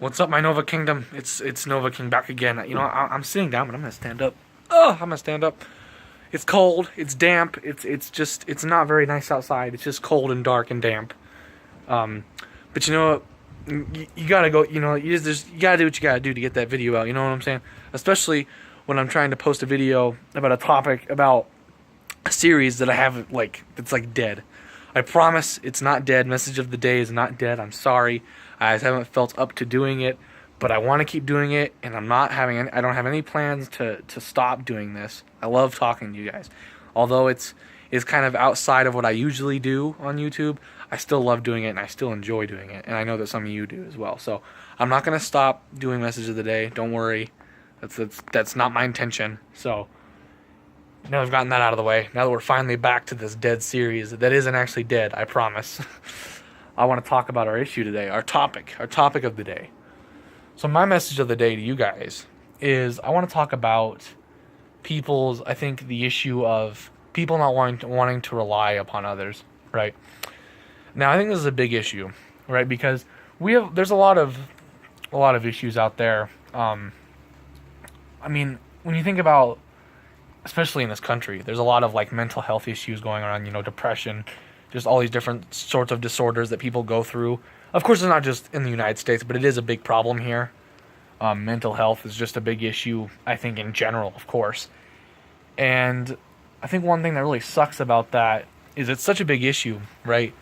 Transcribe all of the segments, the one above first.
What's up, my Nova Kingdom? It's Nova King back again. You know, I'm sitting down, but I'm gonna stand up. Oh, I'm gonna stand up. It's cold. It's damp. It's not very nice outside. It's just cold and dark and damp. But you know what? You gotta go. You know, you gotta do what you gotta do to get that video out. You know what I'm saying? Especially when I'm trying to post a video about a topic about a series that I have that's like dead. I promise it's not dead. Message of the day is not dead. I'm sorry. I just haven't felt up to doing it, but I want to keep doing it, and I don't have any plans to stop doing this. I love talking to you guys. Although it's kind of outside of what I usually do on YouTube, I still love doing it, and I still enjoy doing it, and I know that some of you do as well. So I'm not going to stop doing Message of the Day. Don't worry. That's not my intention. So now I've gotten that out of the way. Now that we're finally back to this dead series that isn't actually dead, I promise. I want to talk about our issue today, our topic of the day. So my message of the day to you guys is I want to talk about the issue of people not wanting to rely upon others, right? Now I think this is a big issue, right? Because there's a lot of issues out there. I mean, when you think about, especially in this country, there's a lot of mental health issues going on, depression, just all these different sorts of disorders that people go through. Of course, it's not just in the United States, but it is a big problem here. Mental health is just a big issue, I think, in general, of course. And I think one thing that really sucks about that is it's such a big issue, right?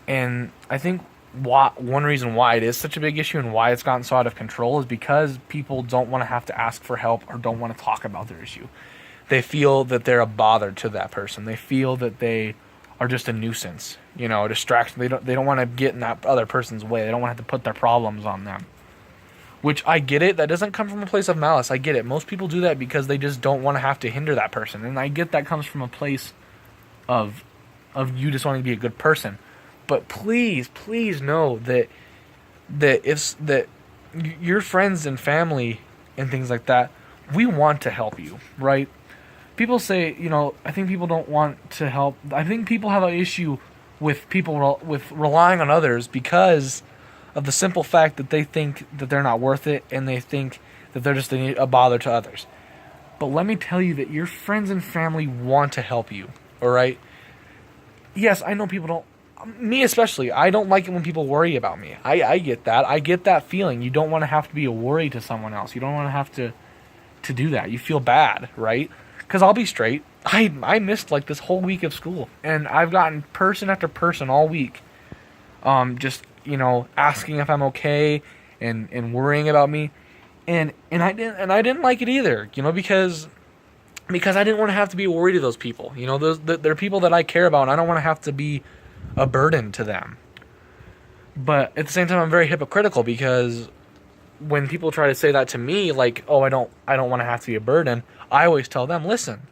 And I think one reason why it is such a big issue and why it's gotten so out of control is because people don't want to have to ask for help or don't want to talk about their issue. They feel that they're a bother to that person. They feel that they are just a nuisance, a distraction. They don't want to get in that other person's way. They don't want to have to put their problems on them. Which I get it. That doesn't come from a place of malice. I get it. Most people do that because they just don't want to have to hinder that person. And I get that comes from a place of you just wanting to be a good person. But please know that your friends and family and things like that, we want to help you, right? People say, I think people don't want to help. I think people have an issue with people with relying on others because of the simple fact that they think that they're not worth it and they think that they're just a bother to others. But let me tell you that your friends and family want to help you, all right? Yes, I know people don't. Me especially, I don't like it when people worry about me. I get that. I get that feeling. You don't want to have to be a worry to someone else. You don't want to have to do that. You feel bad, right? Because I'll be straight. I missed this whole week of school. And I've gotten person after person all week just, asking if I'm okay and worrying about me. And I didn't like it either, because I didn't want to have to be a worry to those people. They're people that I care about, and I don't want to have to be a burden to them. But at the same time, I'm very hypocritical because when people try to say that to me, oh, I don't want to have to be a burden, I always tell them, listen,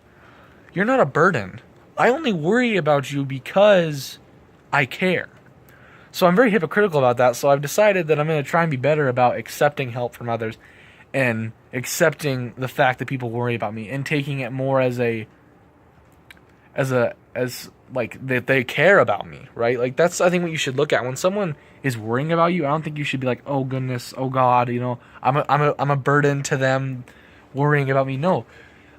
you're not a burden. I only worry about you because I care. So I'm very hypocritical about that. So I've decided that I'm going to try and be better about accepting help from others and accepting the fact that people worry about me and taking it more as that they care about me, right? That's, I think, what you should look at when someone is worrying about you. I don't think you should be like, oh goodness, oh God, I'm a burden to them worrying about me. No,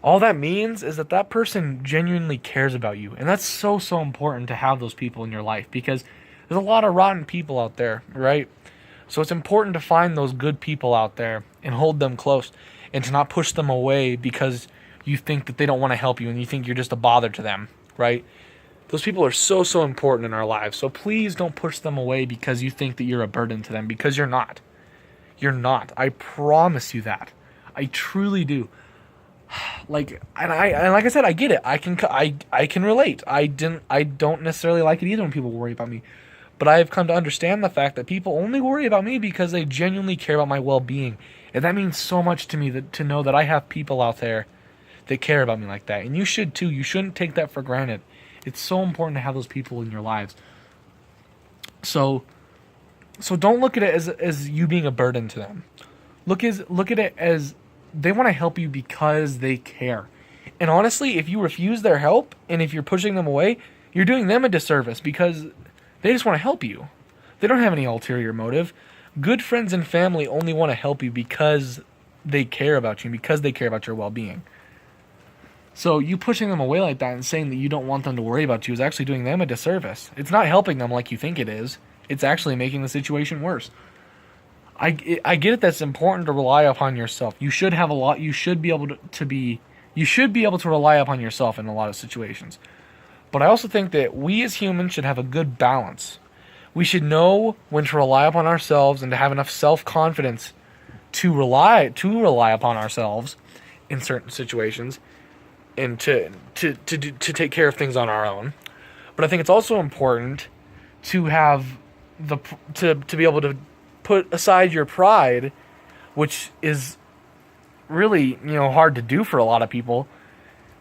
all that means is that person genuinely cares about you, and that's so important to have those people in your life because there's a lot of rotten people out there, right? So it's important to find those good people out there and hold them close and to not push them away because you think that they don't want to help you and you think you're just a bother to them, right? Those people are so important in our lives. So please don't push them away because you think that you're a burden to them, because you're not. You're not. I promise you that. I truly do. Like I said, I get it. I can relate. I don't necessarily like it either when people worry about me. But I have come to understand the fact that people only worry about me because they genuinely care about my well-being. And that means so much to me to know that I have people out there that care about me like that. And you should too. You shouldn't take that for granted. It's so important to have those people in your lives. So don't look at it as you being a burden to them. Look at it as they want to help you because they care. And honestly, if you refuse their help and if you're pushing them away, you're doing them a disservice because they just want to help you. They don't have any ulterior motive. Good friends and family only want to help you because they care about you, because they care about your well-being. So you pushing them away like that and saying that you don't want them to worry about you is actually doing them a disservice. It's not helping them like you think it is. It's actually making the situation worse. I get it that's important to rely upon yourself. You should have a lot. You should be able you should be able to rely upon yourself in a lot of situations. But I also think that we as humans should have a good balance. We should know when to rely upon ourselves and to have enough self-confidence to rely upon ourselves in certain situations, and to take care of things on our own. But I think it's also important to have to be able to put aside your pride, which is really, hard to do for a lot of people,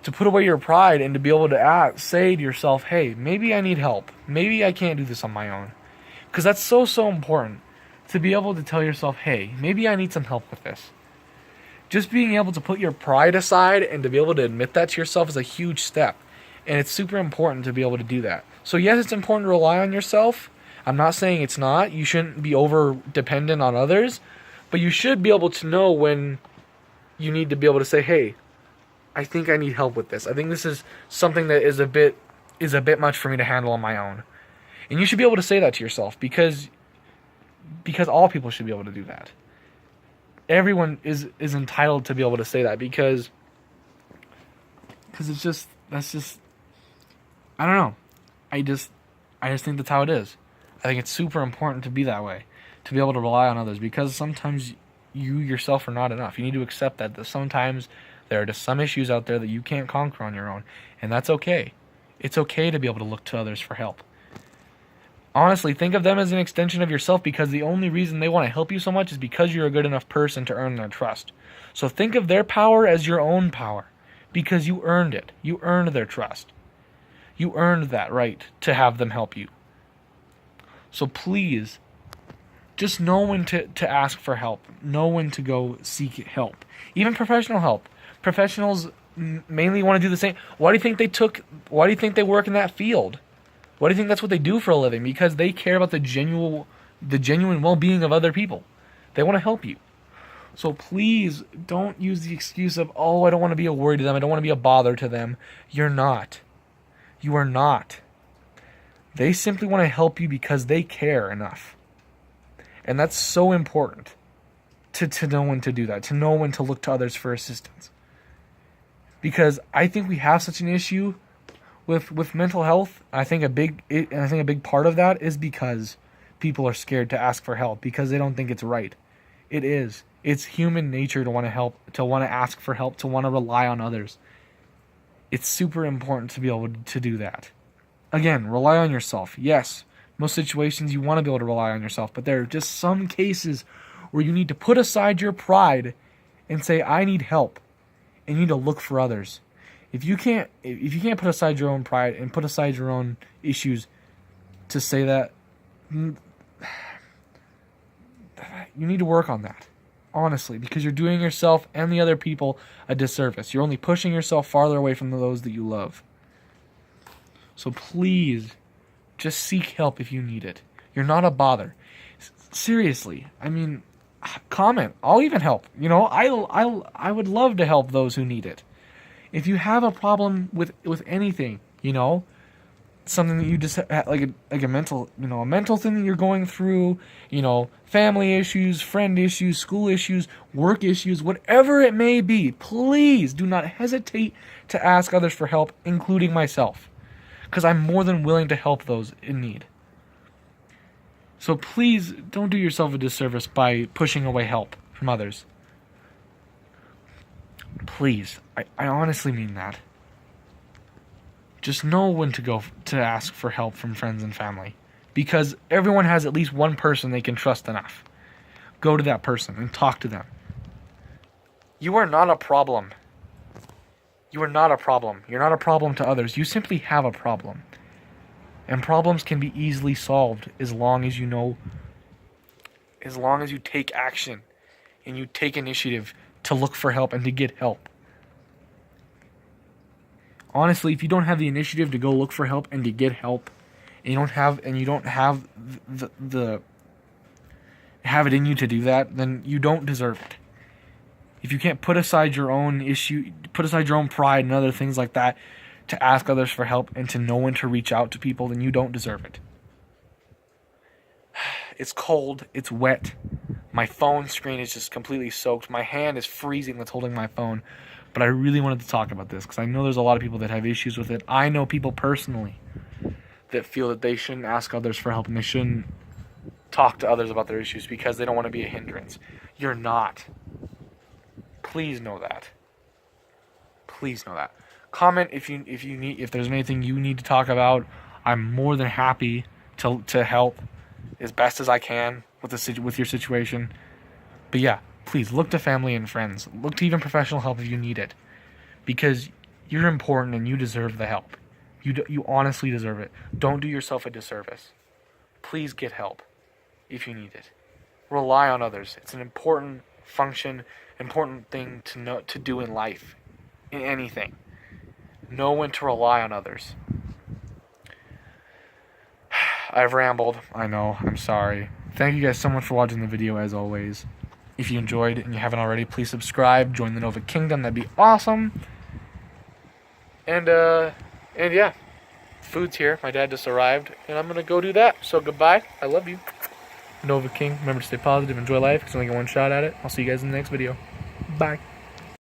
to put away your pride and to be able to say to yourself, hey, maybe I need help. Maybe I can't do this on my own. Because that's so important, to be able to tell yourself, hey, maybe I need some help with this. Just being able to put your pride aside and to be able to admit that to yourself is a huge step. And it's super important to be able to do that. So yes, it's important to rely on yourself. I'm not saying it's not. You shouldn't be over dependent on others. But you should be able to know when you need to be able to say, hey, I think I need help with this. I think this is something that is a bit much for me to handle on my own. And you should be able to say that to yourself because all people should be able to do that. Everyone is entitled to be able to say that because that's just I don't know. I just think that's how it is. I think it's super important to be that way, to be able to rely on others, because sometimes you yourself are not enough. You need to accept that sometimes there are just some issues out there that you can't conquer on your own, and that's okay. It's okay to be able to look to others for help. Honestly, think of them as an extension of yourself, because the only reason they want to help you so much is because you're a good enough person to earn their trust. So think of their power as your own power, because you earned it. You earned their trust. You earned that right to have them help you. So please, just know when to ask for help. Know when to go seek help. Even professional help. Professionals mainly want to do the same. Why do you think they work in that field? Why do you think that's what they do for a living? Because they care about the genuine well-being of other people. They want to help you. So please don't use the excuse of, I don't want to be a worry to them. I don't want to be a bother to them. You're not. You are not. They simply want to help you because they care enough. And that's so important to know when to do that, to know when to look to others for assistance. Because I think we have such an issue with mental health. I think a big part of that is because people are scared to ask for help because they don't think it's right. It is. It's human nature to want to help, to want to ask for help, to want to rely on others. It's super important to be able to do that. Again, rely on yourself. Yes, most situations you want to be able to rely on yourself, but there are just some cases where you need to put aside your pride and say, I need help. And you need to look for others. If you can't put aside your own pride and put aside your own issues to say that, you need to work on that. Honestly, because you're doing yourself and the other people a disservice. You're only pushing yourself farther away from those that you love. So please, just seek help if you need it. You're not a bother. Seriously, I mean, comment. I'll even help. I would love to help those who need it. If you have a problem with anything, something that you just like a mental thing that you're going through, family issues, friend issues, school issues, work issues, whatever it may be, please do not hesitate to ask others for help, including myself, because I'm more than willing to help those in need. So please don't do yourself a disservice by pushing away help from others. Please, I honestly mean that. Just know when to go to ask for help from friends and family, because everyone has at least one person they can trust enough. Go to that person and talk to them. You are not a problem. You are not a problem. You're not a problem to others. You simply have a problem. And problems can be easily solved as long as you take action and you take initiative to look for help and to get help. Honestly, if you don't have the initiative to go look for help and to get help, and you don't have have it in you to do that, then you don't deserve it. If you can't put aside your own issue, put aside your own pride and other things like that to ask others for help and to know when to reach out to people, then you don't deserve it. It's cold. It's wet. My phone screen is just completely soaked. My hand is freezing that's holding my phone. But I really wanted to talk about this because I know there's a lot of people that have issues with it. I know people personally that feel that they shouldn't ask others for help and they shouldn't talk to others about their issues because they don't want to be a hindrance. You're not. Please know that. Please know that. Comment if there's anything you need to talk about. I'm more than happy to help as best as I can with your situation. But yeah, please look to family and friends. Look to even professional help if you need it, because you're important and you deserve the help. You honestly deserve it. Don't do yourself a disservice. Please get help if you need it. Rely on others. It's an important function, important thing to do in life, in anything. Know when to rely on others. I've rambled. I know. I'm sorry. Thank you guys so much for watching the video, as always. If you enjoyed and you haven't already, please subscribe. Join the Nova Kingdom. That'd be awesome. And yeah. Food's here. My dad just arrived. And I'm going to go do that. So goodbye. I love you. Nova King. Remember to stay positive. Enjoy life. Because I only get one shot at it. I'll see you guys in the next video. Bye.